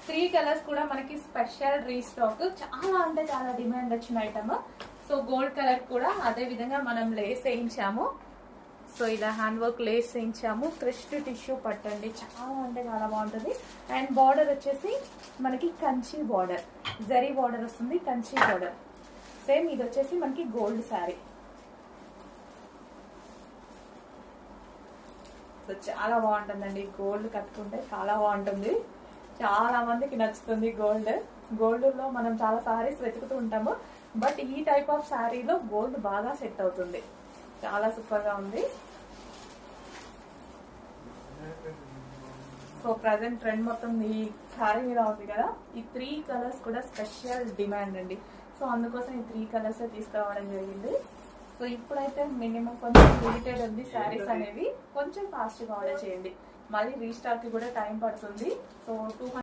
3 colours కూడా మనకి special restock, చాలా అంటే చాలా డిమాండ్ వచ్చిన ఐటమ్. సో గోల్డ్ కలర్ కూడా అదే విధంగా మనం లేస్ వేయించాము. సో ఇలా హ్యాండ్ వర్క్ లేస్ వేయించాము. క్రష్డ్ టిష్యూ పట్టండి, చాలా అంటే చాలా బాగుంటుంది. అండ్ బార్డర్ వచ్చేసి మనకి కంచి బార్డర్, జరీ బార్డర్ వస్తుంది, కంచి బార్డర్. సేమ్ ఇది వచ్చేసి మనకి గోల్డ్ శారీ. సో చాలా బాగుంటుందండి, గోల్డ్ కట్టుకుంటే చాలా బాగుంటుంది. చాలా మందికి నచ్చుతుంది గోల్డ్. గోల్డ్ లో మనం చాలా సారీస్ వెతుకుతూ ఉంటాము, బట్ ఈ టైప్ ఆఫ్ శారీలో గోల్డ్ బాగా సెట్ అవుతుంది. చాలా సూపర్ గా ఉంది. సో ప్రజెంట్ ట్రెండ్ మొత్తం ఈ శారీ మీద ఉంది కదా. ఈ 3 కలర్స్ కూడా స్పెషల్ డిమాండ్ అండి. సో అందుకోసం ఈ 3 కలర్స్ తీసుకురావడం జరిగింది. సో ఇప్పుడైతే మినిమం కొంచెం లిమిటెడ్ ఉంది శారీస్ అనేవి, కొంచెం ఫాస్ట్గా ఆర్డర్ చేయండి. మళ్ళీ రీస్టాక్ కి కూడా టైం పడుతుంది. సో 200